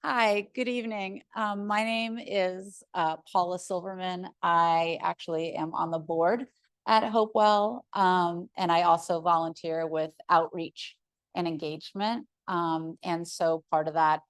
Hi, good evening. My name is Paula Silverman. I actually am on the board at HopeWell, and I also volunteer with outreach and engagement. And so part of that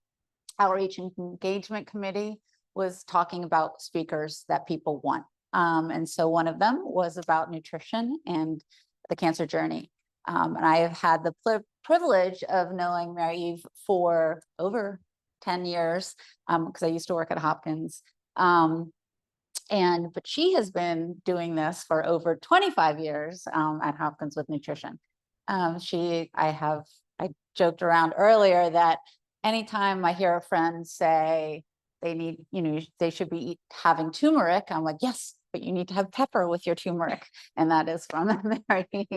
outreach and engagement committee was talking about speakers that people want. And so one of them was about nutrition and the cancer journey. And I have had the privilege of knowing Mary Eve for over 10 years because I used to work at Hopkins. But she has been doing this for over 25 years at Hopkins with nutrition. I joked around earlier that anytime I hear a friend say they need, they should be having turmeric, I'm like, yes, but you need to have pepper with your turmeric. And that is from Mary.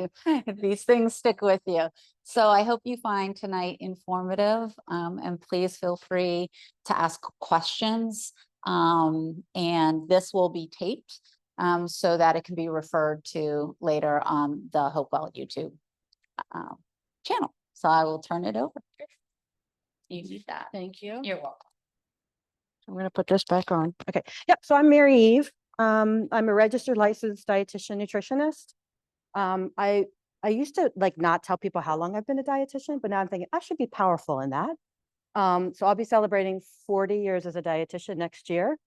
These things stick with you. So I hope you find tonight informative, and please feel free to ask questions. And this will be taped so that it can be referred to later on the HopeWell YouTube channel. So I will turn it over. You need that. Thank you. You're welcome. I'm going to put this back on. Okay. Yep. So I'm Mary Eve. I'm a registered licensed dietitian nutritionist. I used to not tell people how long I've been a dietitian, but now I'm thinking I should be powerful in that. So I'll be celebrating 40 years as a dietitian next year.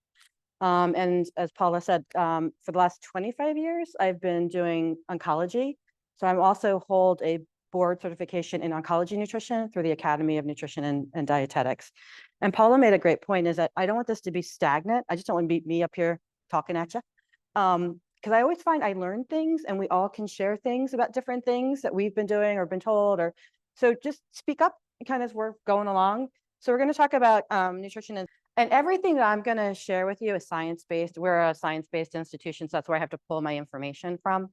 And as Paula said, for the last 25 years, I've been doing oncology. So I also hold a board certification in oncology nutrition through the Academy of Nutrition and Dietetics. And Paula made a great point, is that I don't want this to be stagnant. I just don't want to be me up here talking at you. Because I always find I learn things and we all can share things about different things that we've been doing or been told, or so just speak up kind of as we're going along. So we're going to talk about nutrition and everything that I'm going to share with you is science-based. We're a science-based institution, so that's where I have to pull my information from.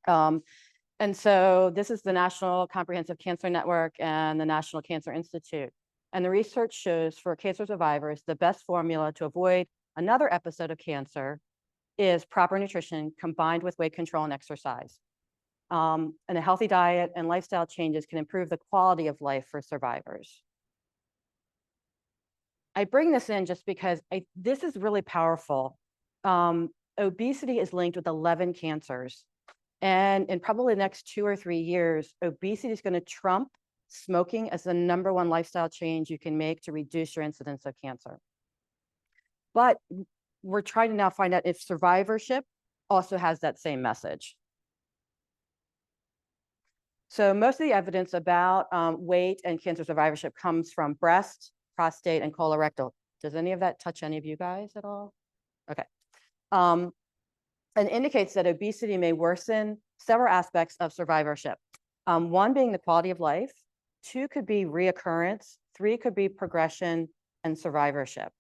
And so this is the National Comprehensive Cancer Network and the National Cancer Institute. And the research shows for cancer survivors, the best formula to avoid another episode of cancer is proper nutrition combined with weight control and exercise. And a healthy diet and lifestyle changes can improve the quality of life for survivors. I bring this in just because this is really powerful. Obesity is linked with 11 cancers. And in probably the next 2 or 3 years, obesity is going to trump smoking as the #1 lifestyle change you can make to reduce your incidence of cancer. But we're trying to now find out if survivorship also has that same message. So most of the evidence about weight and cancer survivorship comes from breast, prostate, and colorectal. Does any of that touch any of you guys at all? Okay. And indicates that obesity may worsen several aspects of survivorship. 1 being the quality of life, 2 could be reoccurrence, 3 could be progression and survivorship.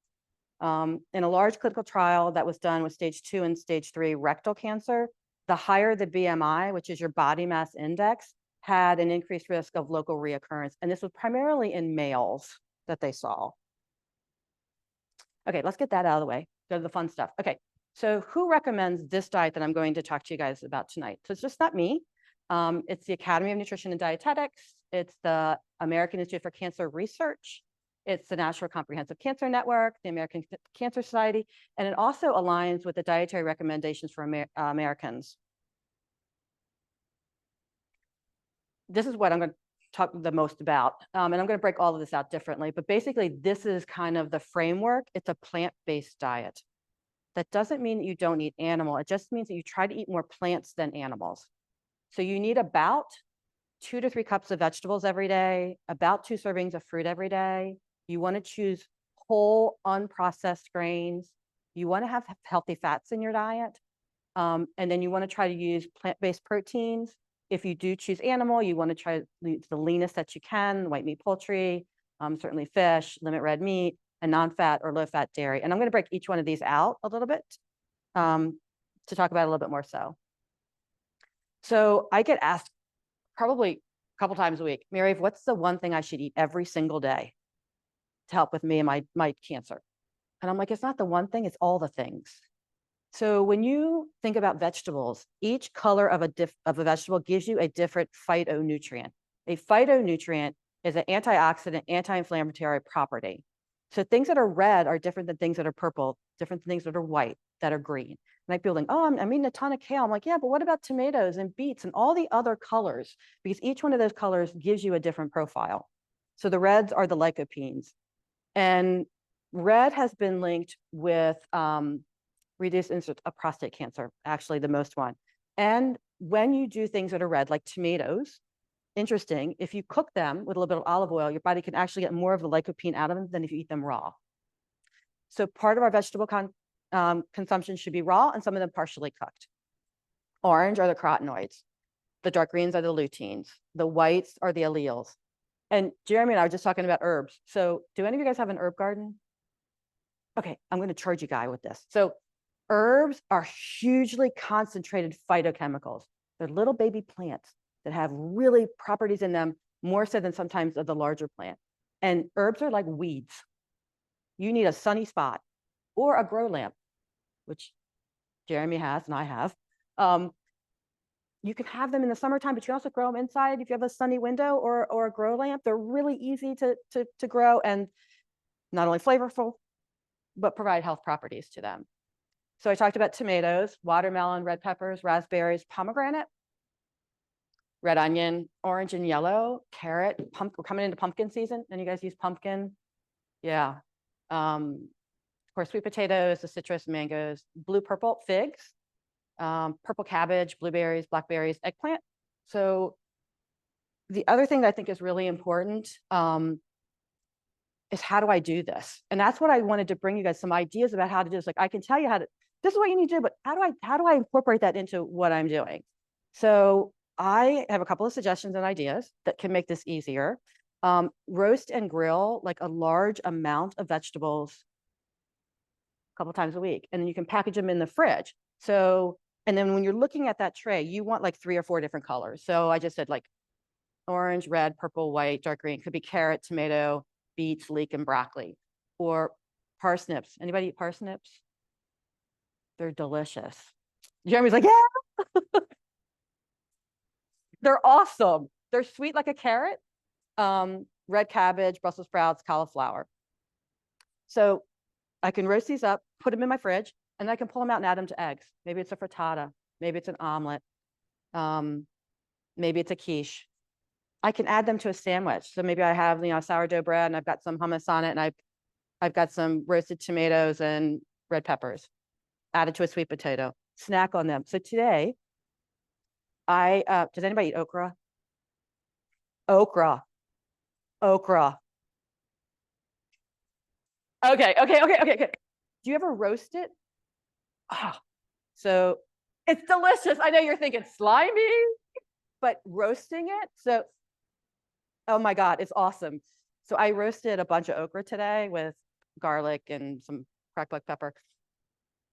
In a large clinical trial that was done with stage 2 and stage 3 rectal cancer, the higher the BMI, which is your body mass index, had an increased risk of local reoccurrence. And this was primarily in males that they saw. Okay, let's get that out of the way. Go to the fun stuff. Okay, so who recommends this diet that I'm going to talk to you guys about tonight? So it's just not me. It's the Academy of Nutrition and Dietetics. It's the American Institute for Cancer Research. It's the National Comprehensive Cancer Network, the American Cancer Society, and it also aligns with the dietary recommendations for Americans. This is what I'm going to talk the most about. And I'm going to break all of this out differently, but basically this is kind of the framework. It's a plant-based diet. That doesn't mean that you don't eat animal. It just means that you try to eat more plants than animals. So you need about 2 to 3 cups of vegetables every day, about 2 servings of fruit every day. You want to choose whole, unprocessed grains. You want to have healthy fats in your diet. And then you want to try to use plant-based proteins. If you do choose animal, you want to try the leanest that you can, white meat, poultry, certainly fish, limit red meat, and non-fat or low-fat dairy. And I'm going to break each one of these out a little bit to talk about it a little bit more so. So I get asked probably a couple times a week, Mary, what's the one thing I should eat every single day to help with me and my cancer? And I'm like, it's not the one thing, it's all the things. So when you think about vegetables, each color of a vegetable gives you a different phytonutrient. A phytonutrient is an antioxidant, anti-inflammatory property. So things that are red are different than things that are purple, different than things that are white, that are green. And people think, oh, I'm eating a ton of kale. I'm like, yeah, but what about tomatoes and beets and all the other colors? Because each one of those colors gives you a different profile. So the reds are the lycopenes. And red has been linked with reduced incidence of prostate cancer, actually the most one. And when you do things that are red, like tomatoes, interesting, if you cook them with a little bit of olive oil, your body can actually get more of the lycopene out of them than if you eat them raw. So part of our vegetable consumption should be raw, and some of them partially cooked. Orange are the carotenoids. The dark greens are the luteins. The whites are the alleles. And Jeremy and I were just talking about herbs. So do any of you guys have an herb garden? Okay, I'm going to charge you guy with this. So herbs are hugely concentrated phytochemicals. They're little baby plants that have really properties in them, more so than sometimes of the larger plant. And herbs are like weeds. You need a sunny spot or a grow lamp, which Jeremy has and I have. You can have them in the summertime, but you can also grow them inside if you have a sunny window or a grow lamp. They're really easy to grow and not only flavorful, but provide health properties to them. So I talked about tomatoes, watermelon, red peppers, raspberries, pomegranate, red onion, orange and yellow, carrot, we're coming into pumpkin season. And you guys use pumpkin? Yeah. Of course, sweet potatoes, the citrus, mangoes, blue, purple, figs, purple cabbage, blueberries, blackberries, eggplant. So the other thing that I think is really important is how do I do this? And that's what I wanted to bring you guys some ideas about how to do this. Like I can tell you how to, this is what you need to do, but how do I incorporate that into what I'm doing? So I have a couple of suggestions and ideas that can make this easier. Roast and grill like a large amount of vegetables a couple times a week, and then you can package them in the fridge. So, and then when you're looking at that tray, you want like 3 or 4 different colors. So I just said like orange, red, purple, white, dark green. Could be carrot, tomato, beets, leek, and broccoli, or parsnips. Anybody eat parsnips? They're delicious. Jeremy's like, yeah, they're awesome. They're sweet like a carrot. Red cabbage, Brussels sprouts, cauliflower. So I can roast these up, put them in my fridge, and I can pull them out and add them to eggs. Maybe it's a frittata. Maybe it's an omelet. Maybe it's a quiche. I can add them to a sandwich. So maybe I have, sourdough bread and I've got some hummus on it, and I've got some roasted tomatoes and red peppers added to a sweet potato. Snack on them. So today, does anybody eat okra? Okra. Okay. Do you ever roast it? Oh, so it's delicious. I know you're thinking slimy, but roasting it. So, oh my God, it's awesome. So I roasted a bunch of okra today with garlic and some cracked black pepper.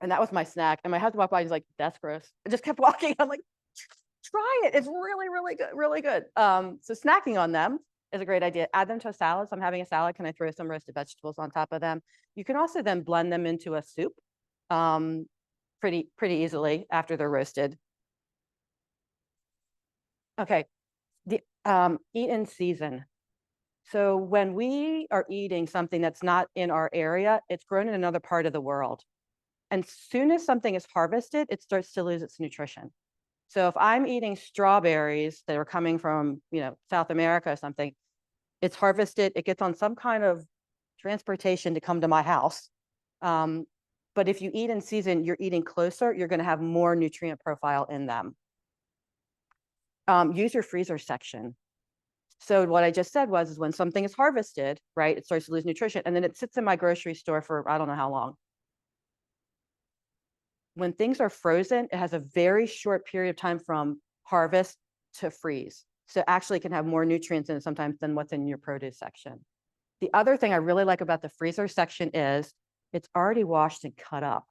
And that was my snack. And my husband walked by and he's like, that's gross. I just kept walking. I'm like, try it. It's really, really good, really good. So snacking on them is a great idea. Add them to a salad. So I'm having a salad. Can I throw some roasted vegetables on top of them? You can also then blend them into a soup pretty easily after they're roasted. Okay, the eat in season. So when we are eating something that's not in our area, it's grown in another part of the world. And as soon as something is harvested, it starts to lose its nutrition. So if I'm eating strawberries that are coming from, South America or something, it's harvested, it gets on some kind of transportation to come to my house. But if you eat in season, you're eating closer, you're going to have more nutrient profile in them. Use your freezer section. So what I just said is when something is harvested, right, it starts to lose nutrition, and then it sits in my grocery store for I don't know how long. When things are frozen, it has a very short period of time from harvest to freeze. So actually it can have more nutrients in it sometimes than what's in your produce section. The other thing I really like about the freezer section is it's already washed and cut up.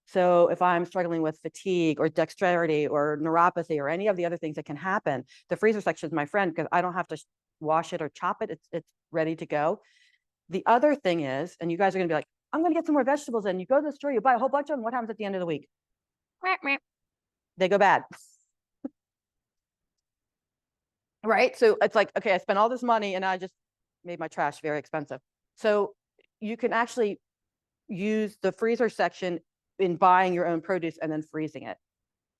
So if I'm struggling with fatigue or dexterity or neuropathy or any of the other things that can happen, the freezer section is my friend because I don't have to wash it or chop it. It's ready to go. The other thing is, and you guys are going to be like, I'm going to get some more vegetables in. You go to the store, you buy a whole bunch of them. What happens at the end of the week? They go bad. Right? So it's like, okay, I spent all this money and I just made my trash very expensive. So you can actually use the freezer section in buying your own produce and then freezing it.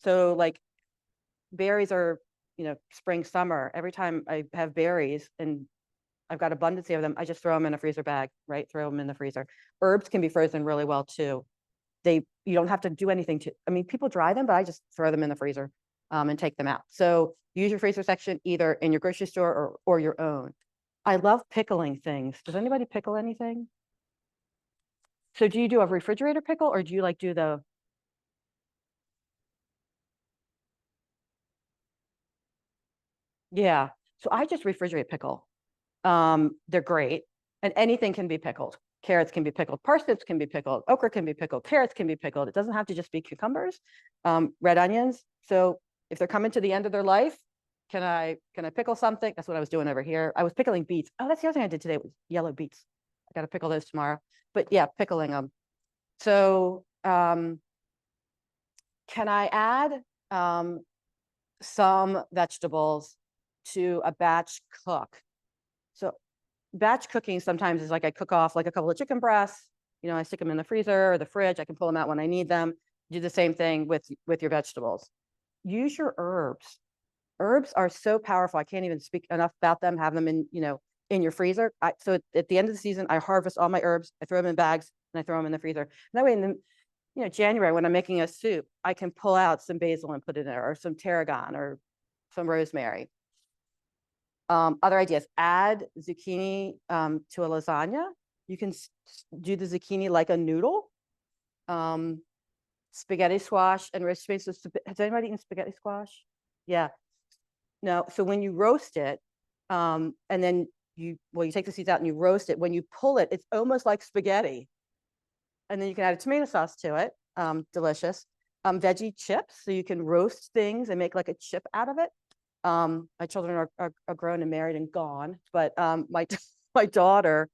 So like berries are, spring, summer, every time I have berries and I've got abundance of them, I just throw them in a freezer bag, right? Throw them in the freezer. Herbs can be frozen really well too. You don't have to do anything people dry them, but I just throw them in the freezer and take them out. So use your freezer section either in your grocery store or your own. I love pickling things. Does anybody pickle anything? So do you do a refrigerator pickle or do you like do the? Yeah. So I just refrigerate pickle. They're great. And anything can be pickled. Carrots can be pickled, parsnips can be pickled, okra can be pickled, carrots can be pickled. It doesn't have to just be cucumbers, red onions. So if they're coming to the end of their life, can I pickle something? That's what I was doing over here. I was pickling beets. Oh, that's the other thing I did today was yellow beets. I got to pickle those tomorrow. But yeah, pickling them. So can I add some vegetables to a batch cook? So batch cooking sometimes is like I cook off like a couple of chicken breasts, I stick them in the freezer or the fridge. I can pull them out when I need them. Do the same thing with your vegetables. Use your herbs. Herbs are so powerful. I can't even speak enough about them. Have them in your freezer. So at the end of the season, I harvest all my herbs. I throw them in bags and I throw them in the freezer. And that way, in the January when I'm making a soup, I can pull out some basil and put it in there, or some tarragon, or some rosemary. Other ideas, add zucchini to a lasagna. You can do the zucchini like a noodle. Spaghetti squash and roast beef. So has anybody eaten spaghetti squash? Yeah. No. So when you roast it, and then you take the seeds out and you roast it. When you pull it, it's almost like spaghetti. And then you can add a tomato sauce to it. Delicious. Veggie chips. So you can roast things and make like a chip out of it. My children are grown and married and gone, but my daughter,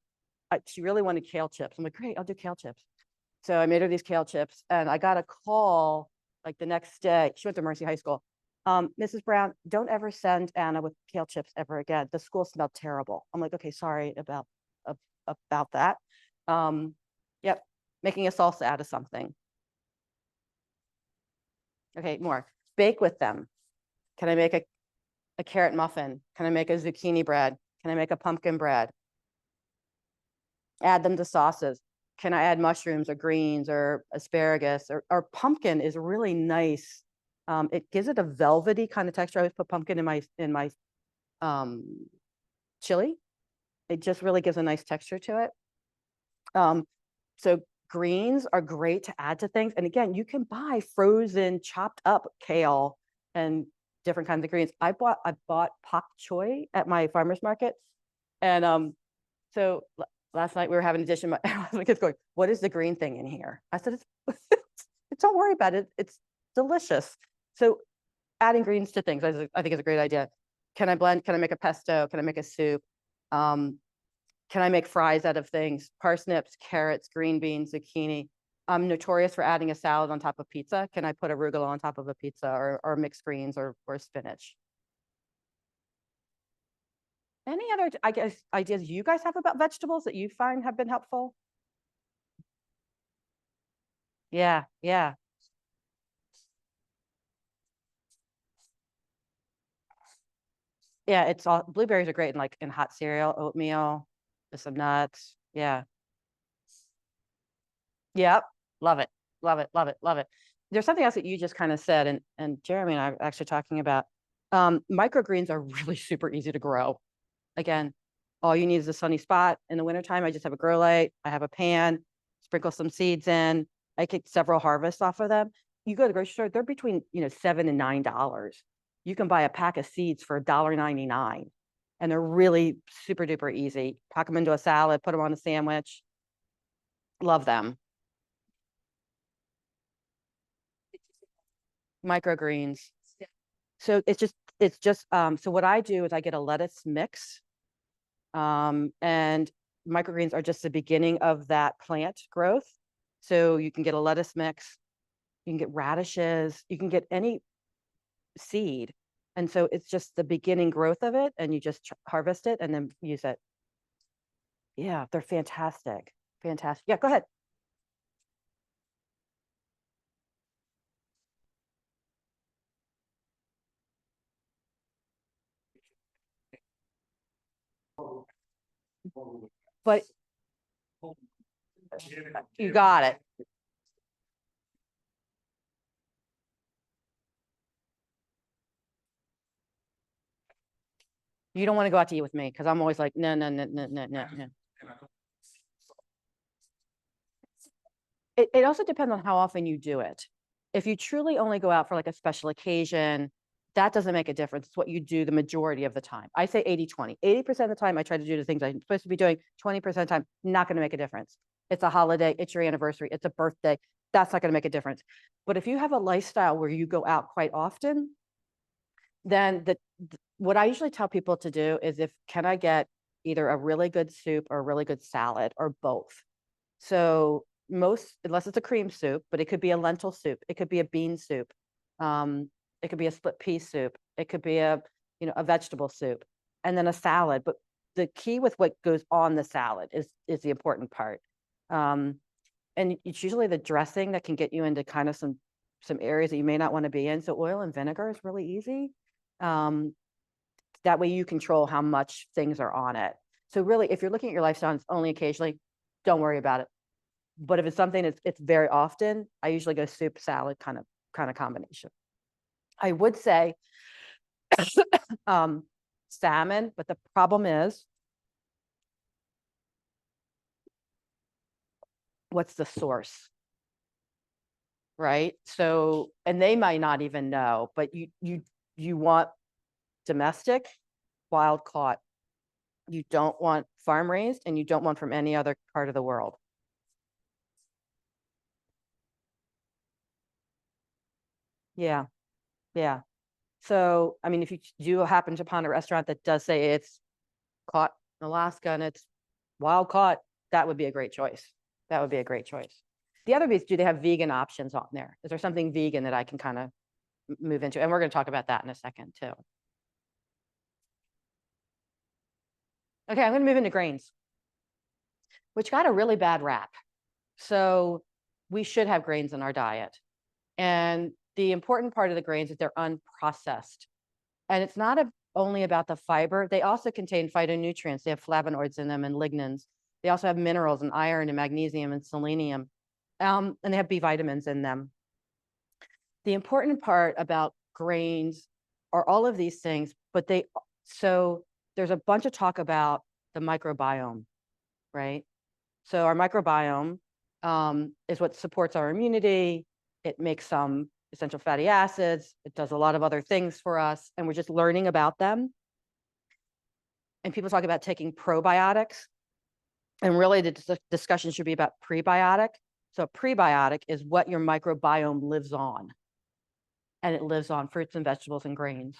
she really wanted kale chips. I'm like, great, I'll do kale chips. So I made her these kale chips, and I got a call like the next day. She went to Mercy High School. Mrs. Brown, don't ever send Anna with kale chips ever again. The school smelled terrible. I'm like, okay, sorry about that. Yep, making a salsa out of something. Okay, more. Bake with them. Can I make a carrot muffin? Can I make a zucchini bread? Can I make a pumpkin bread? Add them to sauces. Can I add mushrooms or greens or asparagus or pumpkin is really nice. It gives it a velvety kind of texture. I always put pumpkin in my chili. It just really gives a nice texture to it. So greens are great to add to things. And again, you can buy frozen chopped up kale and different kinds of greens. I bought pak choi at my farmer's market. And so last night we were having a dish and my kids going, what is the green thing in here? I said, it's don't worry about it. It's delicious. So adding greens to things, I think is a great idea. Can I blend? Can I make a pesto? Can I make a soup? Can I make fries out of things? Parsnips, carrots, green beans, zucchini. I'm notorious for adding a salad on top of pizza. Can I put arugula on top of a pizza or mixed greens or spinach? Any other, I guess, ideas you guys have about vegetables that you find have been helpful? Yeah, yeah. Yeah, it's all blueberries are great in hot cereal, oatmeal, with some nuts. Yeah. Yep. Love it. Love it. Love it. Love it. There's something else that you just kind of said, and Jeremy and I are actually talking about. Microgreens are really super easy to grow. Again, all you need is a sunny spot. In the wintertime, I just have a grow light. I have a pan, sprinkle some seeds in. I get several harvests off of them. You go to the grocery store, they're between $7 and $9. You can buy a pack of seeds for $1.99. And they're really super duper easy. Pack them into a salad, put them on a sandwich. Love them. Microgreens. So so what I do is I get a lettuce mix, and microgreens are just the beginning of that plant growth. So you can get a lettuce mix, you can get radishes, you can get any seed. And so it's just the beginning growth of it, and you just harvest it and then use it. Yeah, they're fantastic. Fantastic. Yeah, go ahead. But you got it. You don't want to go out to eat with me because I'm always like, no, no, no, no, no, no, no. It also depends on how often you do it. If you truly only go out for like a special occasion, that doesn't make a difference. It's what you do the majority of the time. I say 80-20. 80% of the time I try to do the things I'm supposed to be doing. 20% of the time, not going to make a difference. It's a holiday, it's your anniversary, it's a birthday. That's not going to make a difference. But if you have a lifestyle where you go out quite often, then what I usually tell people to do is can I get either a really good soup or a really good salad or both? So unless it's a cream soup, but it could be a lentil soup, it could be a bean soup, it could be a split pea soup, it could be a vegetable soup, and then a salad. But the key with what goes on the salad is the important part. And it's usually the dressing that can get you into kind of some areas that you may not want to be in. So oil and vinegar is really easy. That way you control how much things are on it. So really, if you're looking at your lifestyle and it's only occasionally, don't worry about it. But if it's something it's very often, I usually go soup, salad kind of combination. I would say salmon, but the problem is, what's the source? Right? So, and they might not even know, but you want domestic, wild caught. You don't want farm raised, and you don't want from any other part of the world. Yeah, yeah. So, I mean, if you do happen upon a restaurant that does say it's caught in Alaska and it's wild caught, that would be a great choice. That would be a great choice. The other piece, do they have vegan options on there? Is there something vegan that I can kind of move into? And we're going to talk about that in a second too. Okay, I'm going to move into grains, which got a really bad rap. So we should have grains in our diet. And the important part of the grains is they're unprocessed. And it's not only about the fiber. They also contain phytonutrients. They have flavonoids in them and lignans. They also have minerals and iron and magnesium and selenium. And they have B vitamins in them. The important part about grains are all of these things, but so there's a bunch of talk about the microbiome, right? So our microbiome is what supports our immunity. It makes some essential fatty acids. It does a lot of other things for us, and we're just learning about them. And people talk about taking probiotics, and really the discussion should be about prebiotic. So a prebiotic is what your microbiome lives on, and it lives on fruits and vegetables and grains.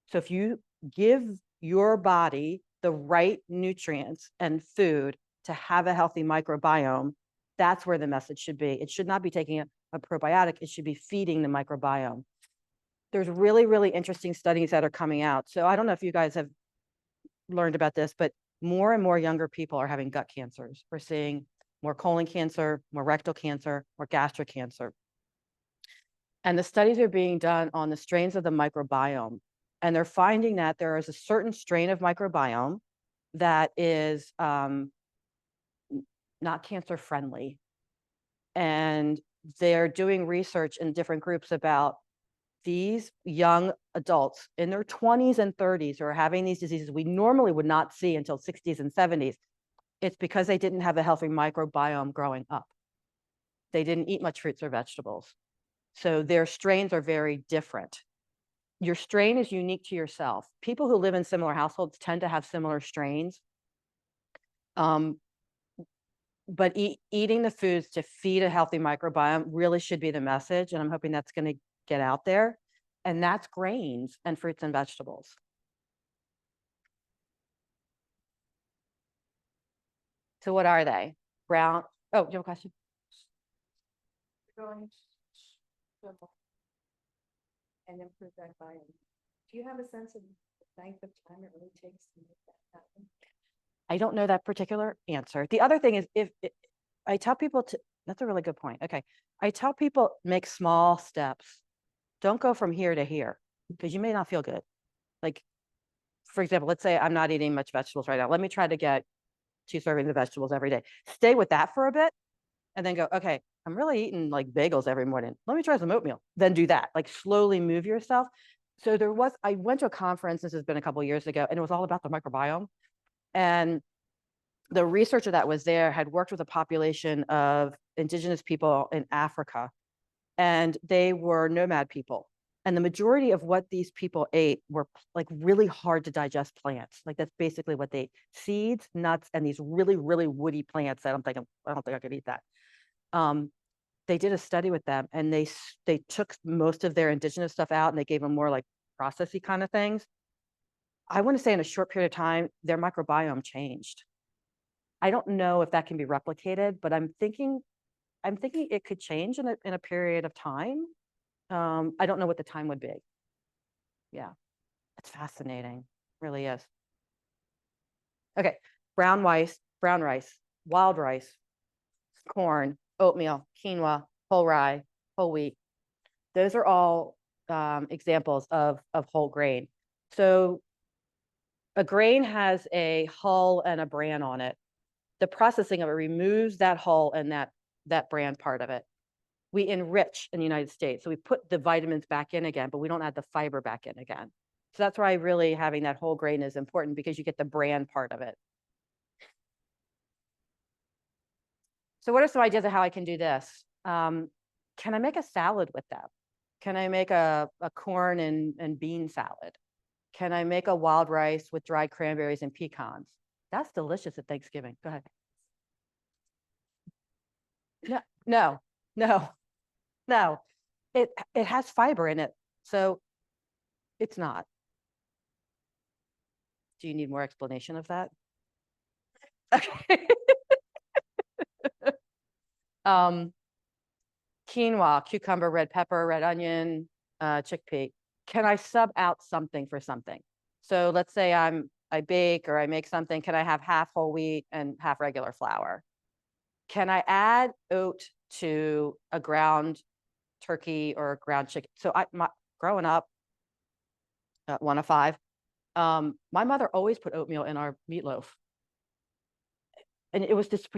So if you give your body the right nutrients and food to have a healthy microbiome, that's where the message should be. It should not be taking a probiotic. It should be feeding the microbiome. There's really, really interesting studies that are coming out. So I don't know if you guys have learned about this, but more and more younger people are having gut cancers. We're seeing more colon cancer, more rectal cancer, more gastric cancer. And the studies are being done on the strains of the microbiome. And they're finding that there is a certain strain of microbiome that is not cancer friendly. And they're doing research in different groups about these young adults in their 20s and 30s who are having these diseases we normally would not see until 60s and 70s. It's because they didn't have a healthy microbiome growing up. They didn't eat much fruits or vegetables. So their strains are very different. Your strain is unique to yourself. People who live in similar households tend to have similar strains. But eating the foods to feed a healthy microbiome really should be the message. And I'm hoping that's going to get out there. And that's grains and fruits and vegetables. So what are they? Brown. Oh, do you have a question? And improve that biome. Do you have a sense of the length of time it really takes to make that happen? I don't know that particular answer. The other thing is I tell people that's a really good point. Okay. I tell people make small steps. Don't go from here to here because you may not feel good. Like, for example, let's say I'm not eating much vegetables right now. Let me try to get 2 servings of vegetables every day. Stay with that for a bit and then go, okay, I'm really eating like bagels every morning. Let me try some oatmeal. Then do that. Like slowly move yourself. So I went to a conference, this has been a couple of years ago, and it was all about the microbiome. And the researcher that was there had worked with a population of indigenous people in Africa, and they were nomad people. And the majority of what these people ate were like really hard to digest plants. Like that's basically what they ate: seeds, nuts, and these really, really woody plants that I don't think I could eat that. They did a study with them, and they took most of their indigenous stuff out, and they gave them more like processy kind of things. I want to say in a short period of time, their microbiome changed. I don't know if that can be replicated, but I'm thinking it could change in a period of time. I don't know what the time would be. Yeah, it's fascinating, really is. Okay, brown rice, wild rice, corn, oatmeal, quinoa, whole rye, whole wheat. Those are all examples of whole grain. So a grain has a hull and a bran on it. The processing of it removes that hull and that bran part of it. We enrich in the United States. So we put the vitamins back in again, but we don't add the fiber back in again. So that's why really having that whole grain is important, because you get the bran part of it. So what are some ideas of how I can do this? Can I make a salad with them? Can I make a corn and bean salad? Can I make a wild rice with dried cranberries and pecans? That's delicious at Thanksgiving. Go ahead. No. It has fiber in it, so it's not. Do you need more explanation of that? Okay. Quinoa, cucumber, red pepper, red onion, chickpea. Can I sub out something for something? So let's say I bake or I make something. Can I have half whole wheat and half regular flour? Can I add oat to a ground turkey or a ground chicken? So growing up, 1 of 5, my mother always put oatmeal in our meatloaf, and it was just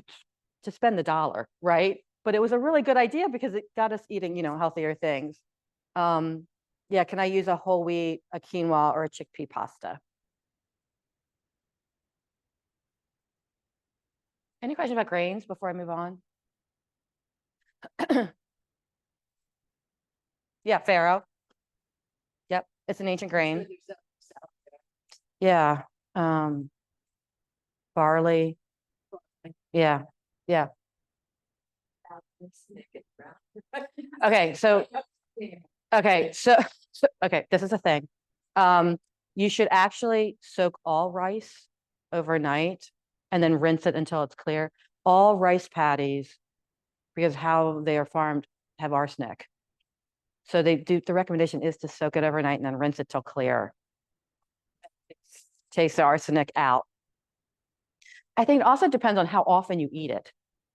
to spend the dollar, right? But it was a really good idea because it got us eating, healthier things. Yeah, can I use a whole wheat, a quinoa, or a chickpea pasta? Any questions about grains before I move on? Yeah, farro. Yep, it's an ancient grain. Yeah. Barley. Yeah. Yeah. Okay, so okay, this is a thing. You should actually soak all rice overnight and then rinse it until it's clear. All rice paddies, because how they are farmed, have arsenic. So the recommendation is to soak it overnight and then rinse it till clear. Takes the arsenic out. I think it also depends on how often you eat it.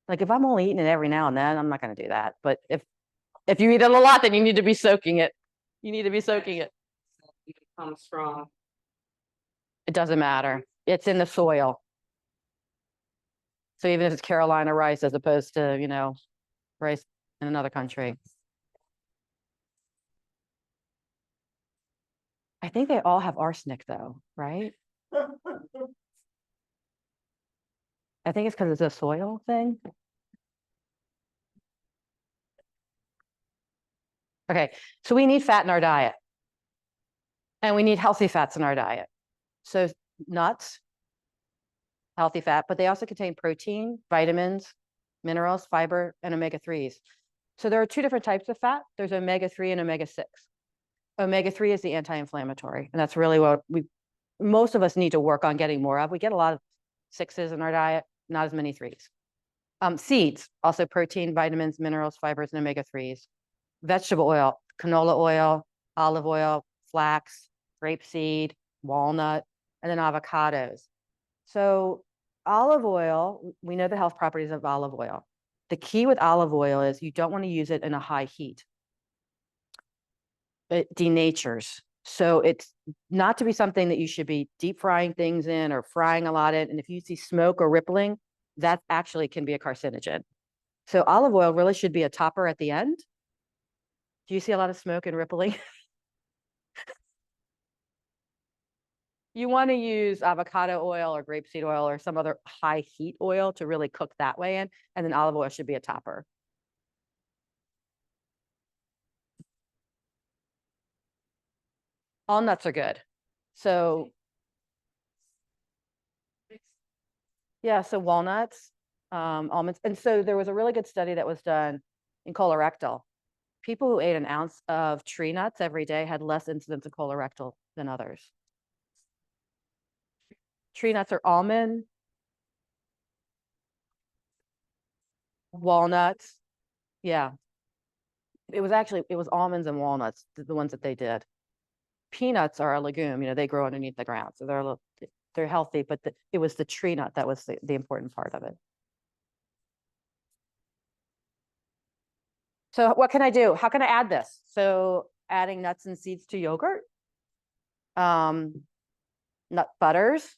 Like if I'm only eating it every now and then, I'm not going to do that. But if you eat it a lot, then you need to be soaking it. You need to be soaking it. It becomes strong. It doesn't matter. It's in the soil. So even if it's Carolina rice as opposed to, rice in another country. I think they all have arsenic though, right? I think it's because it's a soil thing. Okay, so we need fat in our diet. And we need healthy fats in our diet. So nuts, healthy fat, but they also contain protein, vitamins, minerals, fiber, and omega-3s. So there are 2 different types of fat. There's omega-3 and omega-6. Omega-3 is the anti-inflammatory, and that's really what most of us need to work on getting more of. We get a lot of 6s in our diet, not as many 3s. Seeds, also protein, vitamins, minerals, fibers, and omega-3s. Vegetable oil, canola oil, olive oil, flax, grapeseed, walnut, and then avocados. So olive oil, we know the health properties of olive oil. The key with olive oil is you don't want to use it in a high heat. It denatures. So it's not to be something that you should be deep frying things in or frying a lot in. And if you see smoke or rippling, that actually can be a carcinogen. So olive oil really should be a topper at the end. Do you see a lot of smoke and rippling? You want to use avocado oil or grapeseed oil or some other high heat oil to really cook that way in. And then olive oil should be a topper. All nuts are good. So yeah, so walnuts, almonds. And so there was a really good study that was done in colorectal. People who ate an ounce of tree nuts every day had less incidence of colorectal than others. Tree nuts are almond, walnuts. Yeah. It was almonds and walnuts, the ones that they did. Peanuts are a legume, they grow underneath the ground. So they're healthy, but it was the tree nut that was the important part of it. So what can I do? How can I add this? So adding nuts and seeds to yogurt, nut butters,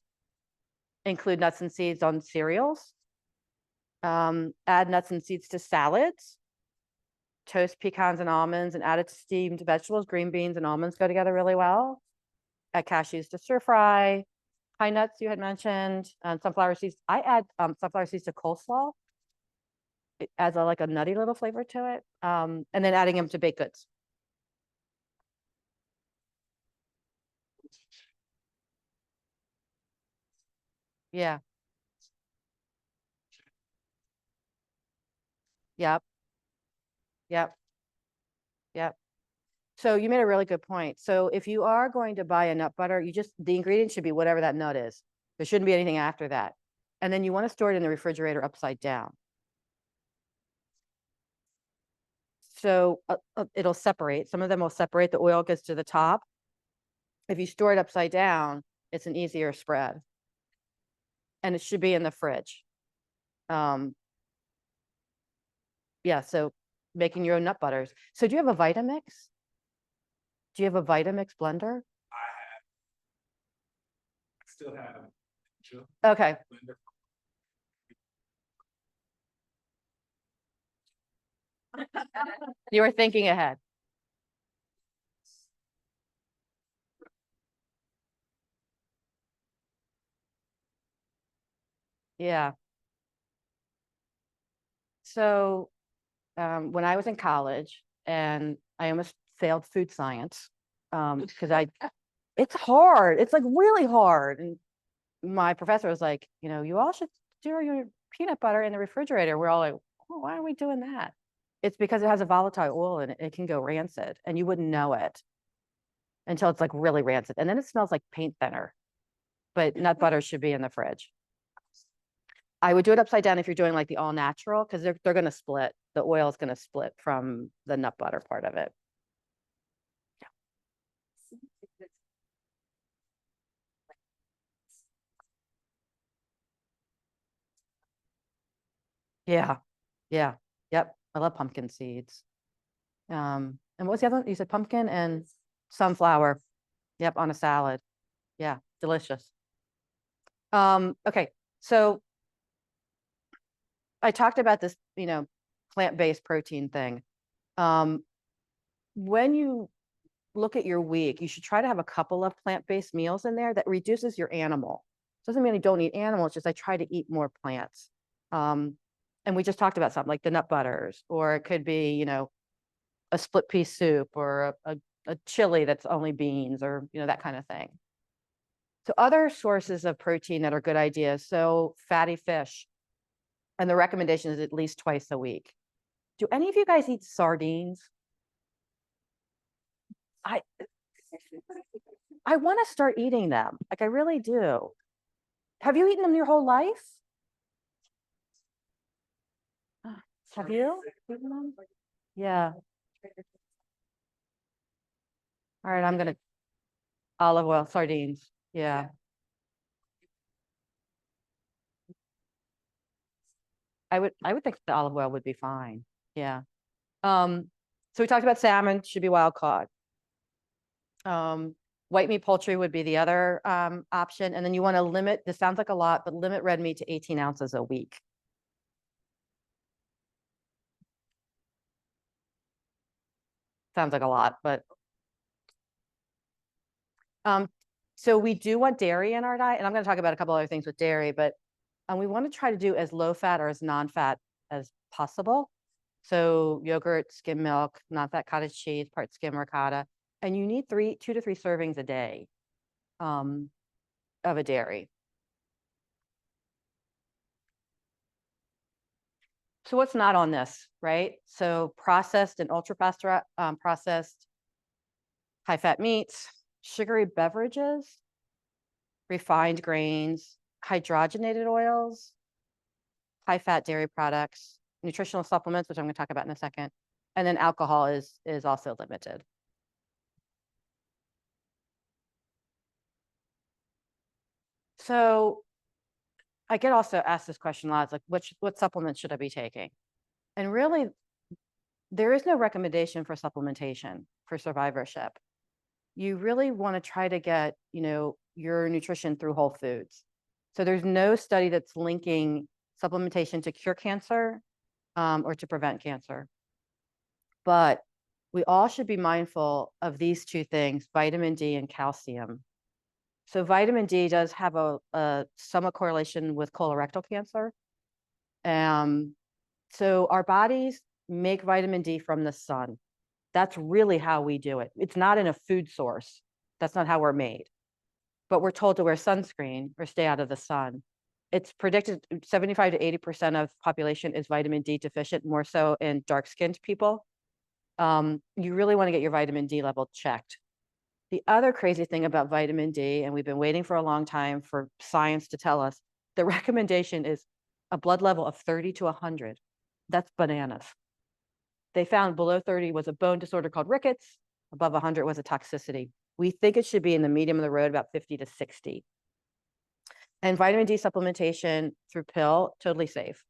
include nuts and seeds on cereals, add nuts and seeds to salads, toast pecans and almonds and add it to steamed vegetables. Green beans and almonds go together really well. Add cashews to stir fry. Pine nuts you had mentioned, and sunflower seeds. I add sunflower seeds to coleslaw. It adds like a nutty little flavor to it. And then adding them to baked goods. Yeah. Yep. Yep. Yep. So you made a really good point. So if you are going to buy a nut butter, the ingredient should be whatever that nut is. There shouldn't be anything after that. And then you want to store it in the refrigerator upside down. So it'll separate. Some of them will separate. The oil gets to the top. If you store it upside down, it's an easier spread. And it should be in the fridge. Yeah, so making your own nut butters. So do you have a Vitamix? Do you have a Vitamix blender? I still have. Okay. You were thinking ahead. Yeah. So when I was in college and I almost failed food science because it's hard. It's like really hard. And my professor was like, you all should store your peanut butter in the refrigerator. We're all like, oh, why are we doing that? It's because it has a volatile oil and it can go rancid and you wouldn't know it until it's like really rancid. And then it smells like paint thinner, but nut butter should be in the fridge. I would do it upside down if you're doing like the all natural because they're going to split. The oil is going to split from the nut butter part of it. Yeah. Yeah. Yep. I love pumpkin seeds. And what was the other one? You said pumpkin and sunflower. Yep. On a salad. Yeah. Delicious. Okay. So I talked about this, plant-based protein thing. When you look at your week, you should try to have a couple of plant-based meals in there that reduces your animal. Doesn't mean you don't eat animals, just I try to eat more plants. And we just talked about something like the nut butters, or it could be, a split pea soup or a chili that's only beans or, that kind of thing. So other sources of protein that are good ideas. So fatty fish. And the recommendation is at least twice a week. Do any of you guys eat sardines? I want to start eating them. Like I really do. Have you eaten them your whole life? Have you eaten them? Yeah. All right, I'm gonna olive oil, sardines. Yeah. I would think the olive oil would be fine. Yeah. So we talked about salmon, should be wild caught. White meat poultry would be the other option. And then you want to limit, this sounds like a lot, but limit red meat to 18 ounces a week. Sounds like a lot, but so we do want dairy in our diet, and I'm going to talk about a couple other things with dairy, but we want to try to do as low fat or as non-fat as possible. So yogurt, skim milk, non-fat cottage cheese, part skim ricotta, and you need 2 to 3 servings a day of a dairy. So what's not on this, right? So processed and ultra processed high-fat meats, sugary beverages, refined grains, hydrogenated oils, high-fat dairy products, nutritional supplements, which I'm going to talk about in a second, and then alcohol is also limited. So I get also asked this question a lot, it's like, what supplements should I be taking? And really, there is no recommendation for supplementation for survivorship. You really want to try to get, your nutrition through whole foods. So there's no study that's linking supplementation to cure cancer or to prevent cancer. But we all should be mindful of these two things, vitamin D and calcium. So vitamin D does have a somewhat correlation with colorectal cancer. So our bodies make vitamin D from the sun. That's really how we do it. It's not in a food source. That's not how we're made. But we're told to wear sunscreen or stay out of the sun. It's predicted 75 to 80% of population is vitamin D deficient, more so in dark-skinned people. You really want to get your vitamin D level checked. The other crazy thing about vitamin D, and we've been waiting for a long time for science to tell us, the recommendation is a blood level of 30 to 100. That's bananas. They found below 30 was a bone disorder called rickets. Above 100 was a toxicity. We think it should be in the medium of the road, about 50 to 60. And vitamin D supplementation through pill, totally safe.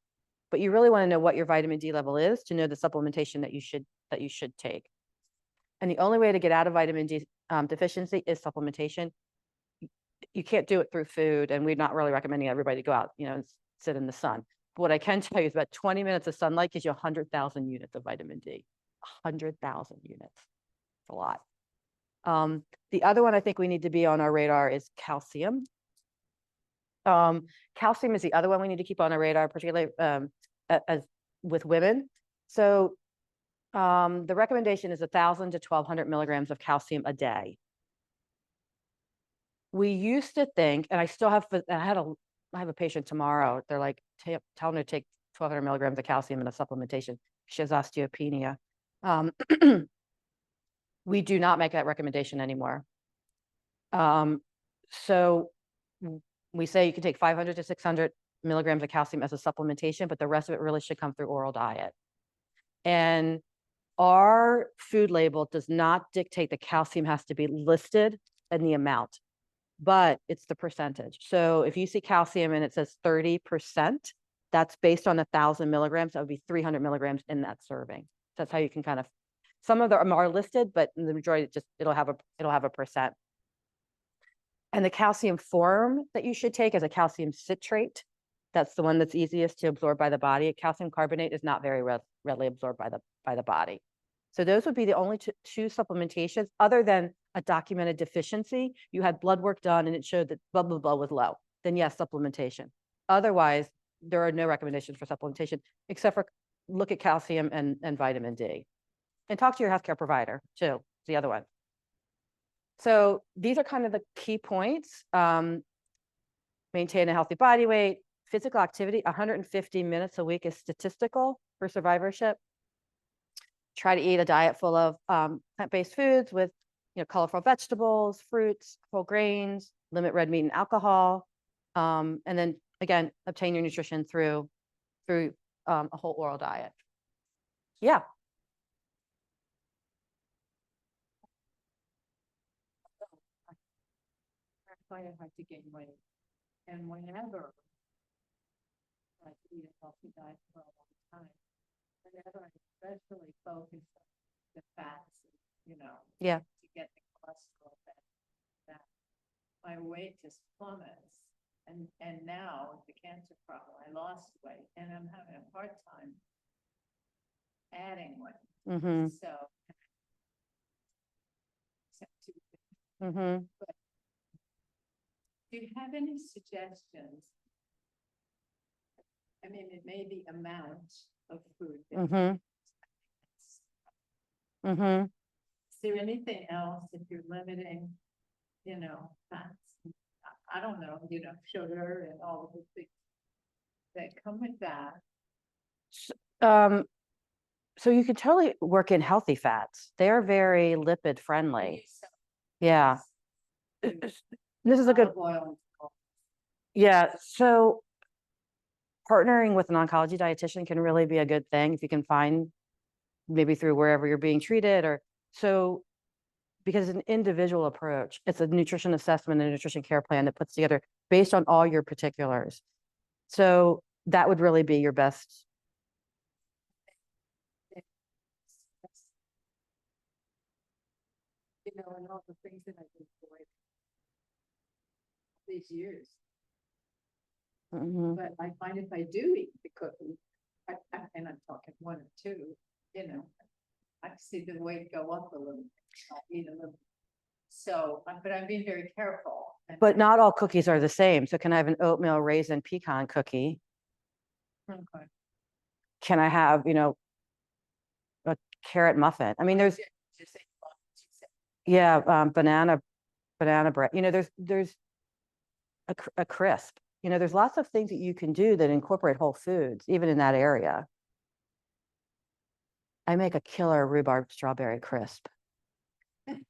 But you really want to know what your vitamin D level is to know the supplementation that you should take. And the only way to get out of vitamin D deficiency is supplementation. You can't do it through food, and we're not really recommending everybody go out, and sit in the sun. But what I can tell you is about 20 minutes of sunlight gives you 100,000 units of vitamin D. 100,000 units. It's a lot. The other one I think we need to be on our radar is calcium. Calcium is the other one we need to keep on our radar, particularly as with women. So the recommendation is 1,000 to 1,200 milligrams of calcium a day. We used to think, and I still have, I have a patient tomorrow. They're like, tell them to take 1,200 milligrams of calcium in a supplementation. She has osteopenia. We do not make that recommendation anymore. So we say you can take 500 to 600 milligrams of calcium as a supplementation, but the rest of it really should come through oral diet. And our food label does not dictate the calcium has to be listed in the amount, but it's the percentage. So if you see calcium and it says 30%, that's based on 1,000 milligrams. That would be 300 milligrams in that serving. That's how you can kind of, some of them are listed, but the majority it'll have a percent. And the calcium form that you should take is a calcium citrate. That's the one that's easiest to absorb by the body. Calcium carbonate is not very readily absorbed by the body. So those would be the only two supplementations other than a documented deficiency. You had blood work done and it showed that blah, blah, blah was low. Then yes, supplementation. Otherwise, there are no recommendations for supplementation except for look at calcium and vitamin D. And talk to your healthcare provider too, the other one. So these are kind of the key points. Maintain a healthy body weight, physical activity, 150 minutes a week is statistical for survivorship. Try to eat a diet full of plant-based foods with colorful vegetables, fruits, whole grains, limit red meat and alcohol. And then again, obtain your nutrition through a whole oral diet. Yeah. I have to gain weight. And whenever like to eat a healthy diet for a long time. Whenever I especially focus on the fats, Yeah. to get the cholesterol that my weight just plummets. And now the cancer problem, I lost weight and I'm having a hard time adding weight. Mm-hmm. So. Mm-hmm. Do you have any suggestions? I mean, it may be amount of food. Mm-hmm. Mm-hmm. Is there anything else if you're limiting, fats? I don't know, sugar and all of the things that come with that. So you could totally work in healthy fats. They're very lipid friendly. Yeah. This is a good, Olive oil. yeah. So partnering with an oncology dietitian can really be a good thing if you can find maybe through wherever you're being treated or so, because it's an individual approach. It's a nutrition assessment and nutrition care plan that puts together based on all your particulars. So that would really be your best. And all the things that I've enjoyed these years. Mhm. But I find if I do eat the cookie, and I'm talking one or two, I see the weight go up a little. I'll eat a little. So, but I'm being very careful. But not all cookies are the same. So can I have an oatmeal raisin pecan cookie? Okay. Can I have, a carrot muffin? I mean, there's, yeah, banana bread. There's a crisp. There's lots of things that you can do that incorporate whole foods, even in that area. I make a killer rhubarb strawberry crisp. It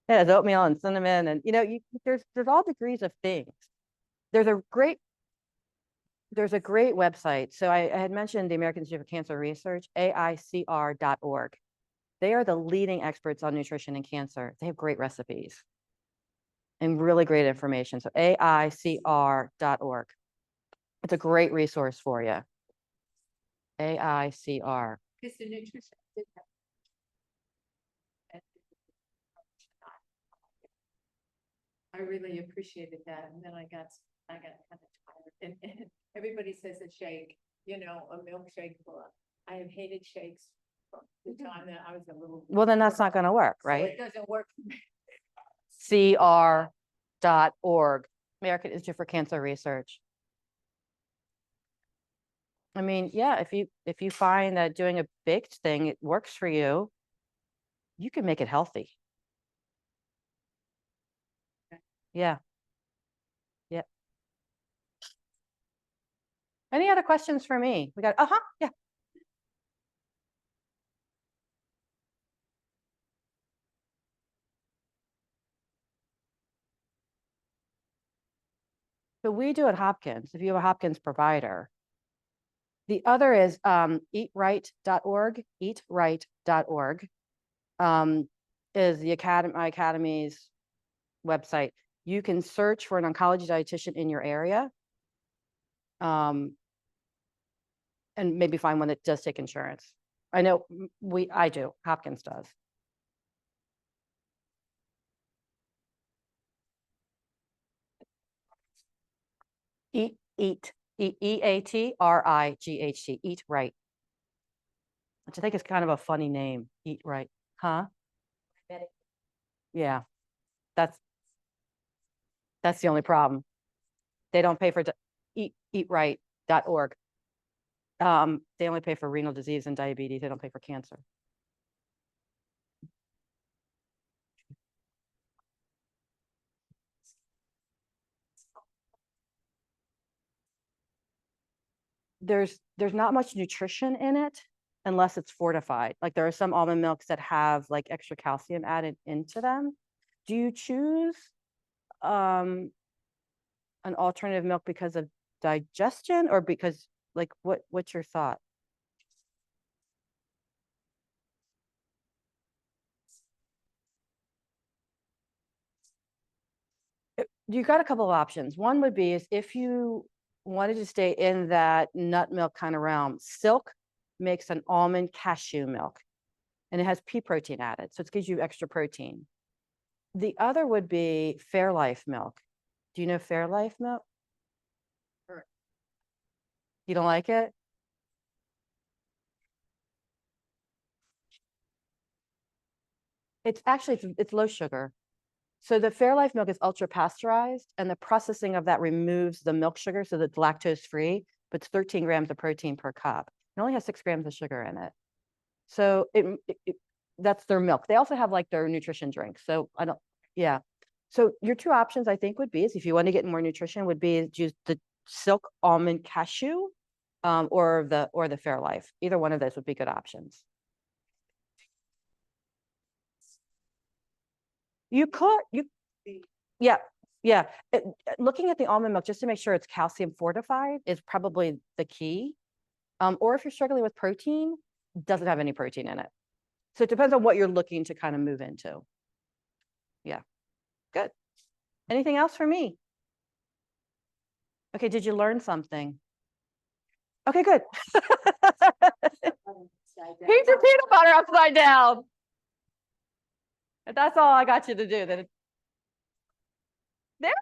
has oatmeal and cinnamon, and there's all degrees of things. There's a great website. So I had mentioned the American Institute for Cancer Research, AICR.org. They are the leading experts on nutrition and cancer. They have great recipes and really great information. So AICR.org. It's a great resource for you. AICR. Because the nutrition did have. I really appreciated that, and then I got kind of tired, and everybody says a shake, a milkshake. I have hated shakes from the time that I was a little. Well, then that's not going to work, So right? it doesn't work. CR.org, American Institute for Cancer Research. I mean, yeah, if you find that doing a baked thing, it works for you, you can make it healthy. Yeah. Yeah. Any other questions for me? We got, yeah. So we do at Hopkins, if you have a Hopkins provider. The other is eatright.org, eatright.org is my academy's website. You can search for an oncology dietitian in your area and maybe find one that does take insurance. I know I do, Hopkins does. EATRIGHT, Eat Right. Which I think is kind of a funny name, Eat Right, huh? Yeah, that's the only problem. They don't pay for eatright.org. They only pay for renal disease and diabetes. They don't pay for cancer. There's not much nutrition in it unless it's fortified. Like there are some almond milks that have like extra calcium added into them. Do you choose an alternative milk because of digestion or because like what's your thought? you got a couple of options. One would be is if you wanted to stay in that nut milk kind of realm, Silk makes an almond cashew milk and it has pea protein added. So it gives you extra protein. The other would be Fairlife milk. Do you know Fairlife milk? Sure. You don't like it? It's actually, it's low sugar. So the Fairlife milk is ultra pasteurized and the processing of that removes the milk sugar so that it's lactose free, but it's 13 grams of protein per cup. It only has 6 grams of sugar in it. So that's their milk. They also have like their nutrition drinks. So yeah. So your two options I think would be is if you want to get more nutrition would be just the Silk almond cashew or the Fairlife. Either one of those would be good options. You could, yeah. Looking at the almond milk just to make sure it's calcium fortified is probably the key. Or if you're struggling with protein, it doesn't have any protein in it. So it depends on what you're looking to kind of move into. Yeah, good. Anything else for me? Okay, did you learn something? Okay, good. Here's your peanut butter upside down. If that's all I got you to do, then there.